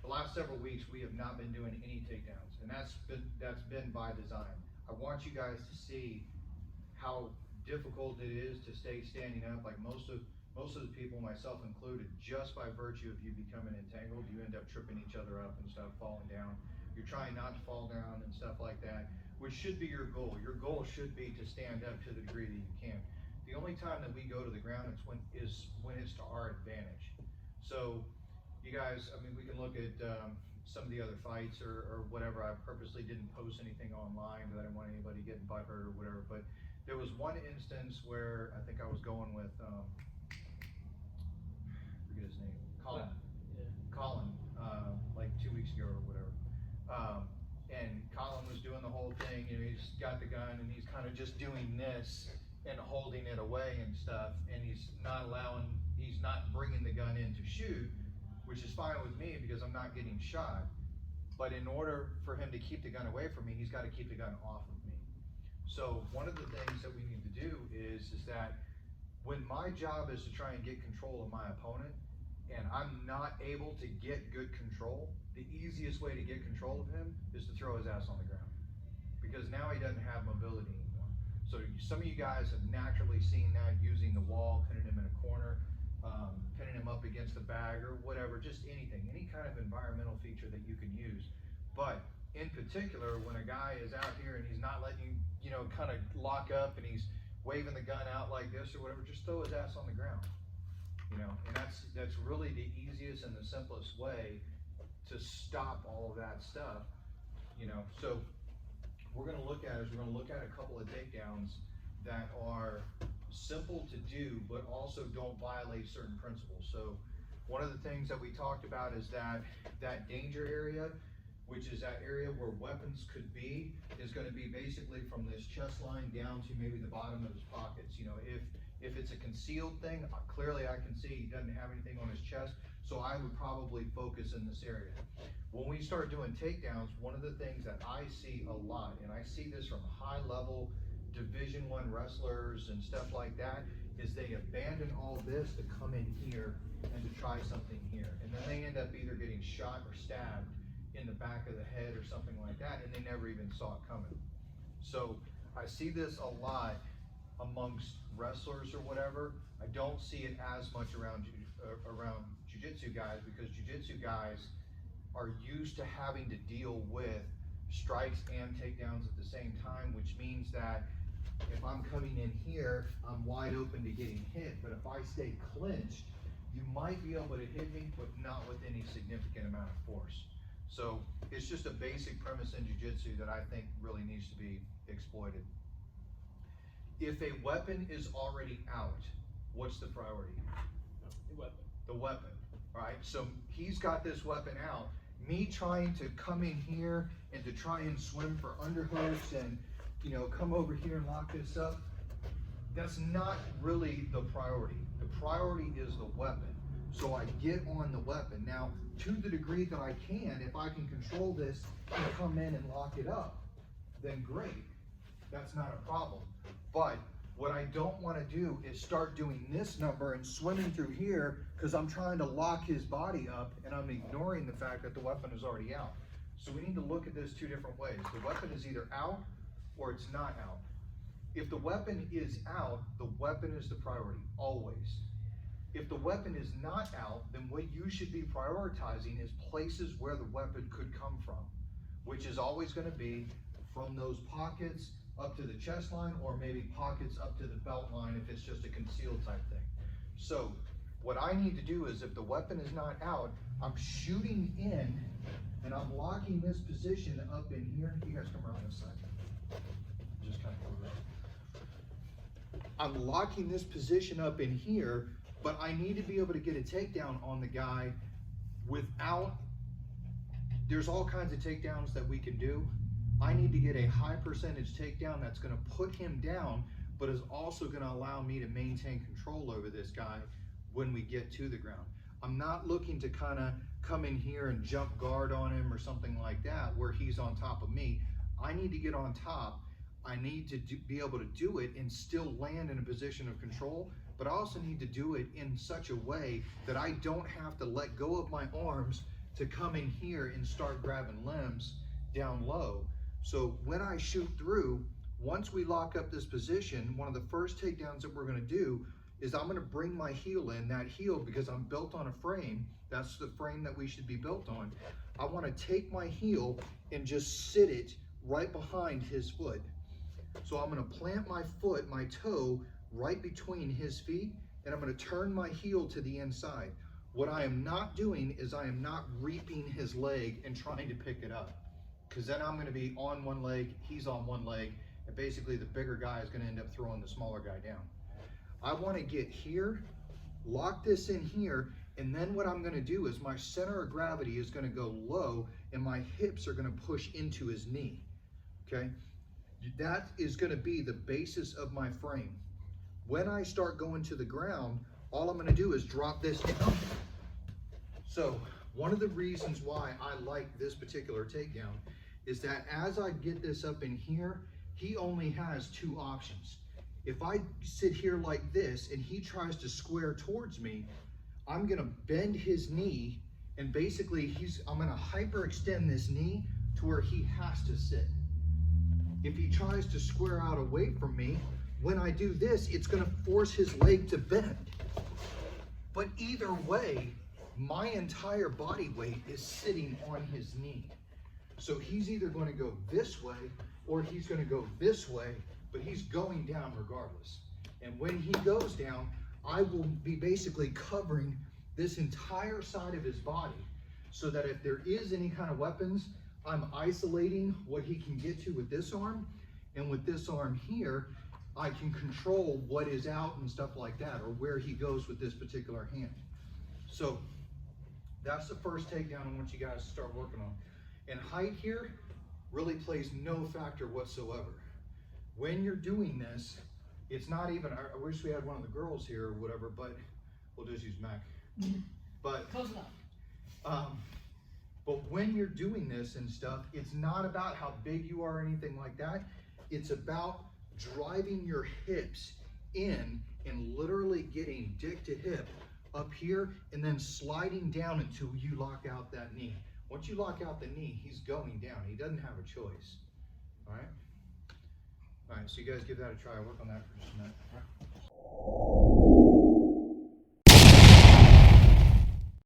the last several weeks, we have not been doing any takedowns, and that's been by design. I want you guys to see how difficult it is to stay standing up. Like most of the people, myself included, just by virtue of you becoming entangled, you end up tripping each other up and stuff, falling down. You're trying not to fall down and stuff like that, which should be your goal. Your goal should be to stand up to the degree that you can. The only time that we go to the ground is when it's to our advantage. So you guys, I mean, we can look at some of the other fights or whatever. I purposely didn't post anything online because I didn't want anybody getting butthurt or whatever, but there was one instance where I think I was going with, I forget his name, Colin. Yeah. Colin, like 2 weeks ago or whatever. And Colin was doing the whole thing, you know, he's got the gun and he's kind of just doing this and holding it away and stuff, and he's not bringing the gun in to shoot, which is fine with me because I'm not getting shot. But in order for him to keep the gun away from me, he's got to keep the gun off of me. So one of the things that we need to do is that when my job is to try and get control of my opponent, and I'm not able to get good control, the easiest way to get control of him is to throw his ass on the ground, because now he doesn't have mobility anymore. So some of you guys have naturally seen that using the wall, pinning him in a corner, pinning him up against the bag or whatever, just anything, any kind of environmental feature that you can use. But in particular, when a guy is out here and he's not letting you, you know, kind of lock up and he's waving the gun out like this or whatever, just throw his ass on the ground. You know, and that's really the easiest and the simplest way to stop all of that stuff. You know, so we're going to look at a couple of takedowns that are simple to do, but also don't violate certain principles. So one of the things that we talked about is that danger area, which is that area where weapons could be, is going to be basically from this chest line down to maybe the bottom of his pockets. You know, if it's a concealed thing, clearly I can see he doesn't have anything on his chest, so I would probably focus in this area. When we start doing takedowns, one of the things that I see a lot, and I see this from high-level Division I wrestlers and stuff like that, is they abandon all this to come in here and to try something here. And then they end up either getting shot or stabbed in the back of the head or something like that, and they never even saw it coming. So I see this a lot amongst wrestlers or whatever. I don't see it as much around jiu-jitsu guys, because jiu-jitsu guys are used to having to deal with strikes and takedowns at the same time, which means that if I'm coming in here, I'm wide open to getting hit, but if I stay clinched, you might be able to hit me, but not with any significant amount of force. So it's just a basic premise in jiu-jitsu that I think really needs to be exploited. If a weapon is already out, what's the priority? The weapon. The weapon, right? So he's got this weapon out. Me trying to come in here and to try and swim for underhooks and, you know, come over here and lock this up, that's not really the priority. The priority is the weapon. So I get on the weapon. Now, to the degree that I can, if I can control this and come in and lock it up, then great. That's not a problem. But what I don't want to do is start doing this number and swimming through here because I'm trying to lock his body up and I'm ignoring the fact that the weapon is already out. So we need to look at this two different ways. The weapon is either out or it's not out. If the weapon is out, the weapon is the priority, always. If the weapon is not out, then what you should be prioritizing is places where the weapon could come from, which is always going to be from those pockets up to the chest line, or maybe pockets up to the belt line if it's just a concealed type thing. So what I need to do is, if the weapon is not out, I'm shooting in and I'm locking this position up in here. You guys come around this side. Just kind of go around. I'm locking this position up in here, but I need to be able to get a takedown on the guy without, there's all kinds of takedowns that we can do. I need to get a high percentage takedown that's going to put him down, but is also going to allow me to maintain control over this guy when we get to the ground. I'm not looking to kind of come in here and jump guard on him or something like that where he's on top of me. I need to get on top. I need to be able to do it and still land in a position of control, but I also need to do it in such a way that I don't have to let go of my arms to come in here and start grabbing limbs down low. So when I shoot through, once we lock up this position, one of the first takedowns that we're gonna do is I'm gonna bring my heel in. That heel, because I'm built on a frame, that's the frame that we should be built on. I wanna take my heel and just sit it right behind his foot. So I'm gonna plant my foot, my toe, right between his feet, and I'm gonna turn my heel to the inside. What I am not doing is I am not reaping his leg and trying to pick it up, because then I'm gonna be on one leg, he's on one leg, and basically the bigger guy is gonna end up throwing the smaller guy down. I wanna get here, lock this in here, and then what I'm gonna do is my center of gravity is gonna go low and my hips are gonna push into his knee, okay? That is gonna be the basis of my frame. When I start going to the ground, all I'm gonna do is drop this down. So one of the reasons why I like this particular takedown is that as I get this up in here, he only has two options. If I sit here like this and he tries to square towards me, I'm gonna bend his knee and basically I'm gonna hyperextend this knee to where he has to sit. If he tries to square out away from me, when I do this, it's gonna force his leg to bend. But either way, my entire body weight is sitting on his knee. So he's either gonna go this way or he's gonna go this way, but he's going down regardless. And when he goes down, I will be basically covering this entire side of his body so that if there is any kind of weapons, I'm isolating what he can get to with this arm, and with this arm here, I can control what is out and stuff like that, or where he goes with this particular hand. So that's the first takedown I want you guys to start working on. And height here really plays no factor whatsoever. When you're doing this, it's not even, I wish we had one of the girls here or whatever, but we'll just use Mac. But close enough. But when you're doing this and stuff, it's not about how big you are or anything like that. It's about driving your hips in and literally getting dick to hip up here and then sliding down until you lock out that knee. Once you lock out the knee, he's going down. He doesn't have a choice. All right? All right, so you guys give that a try. I'll work on that for just a minute.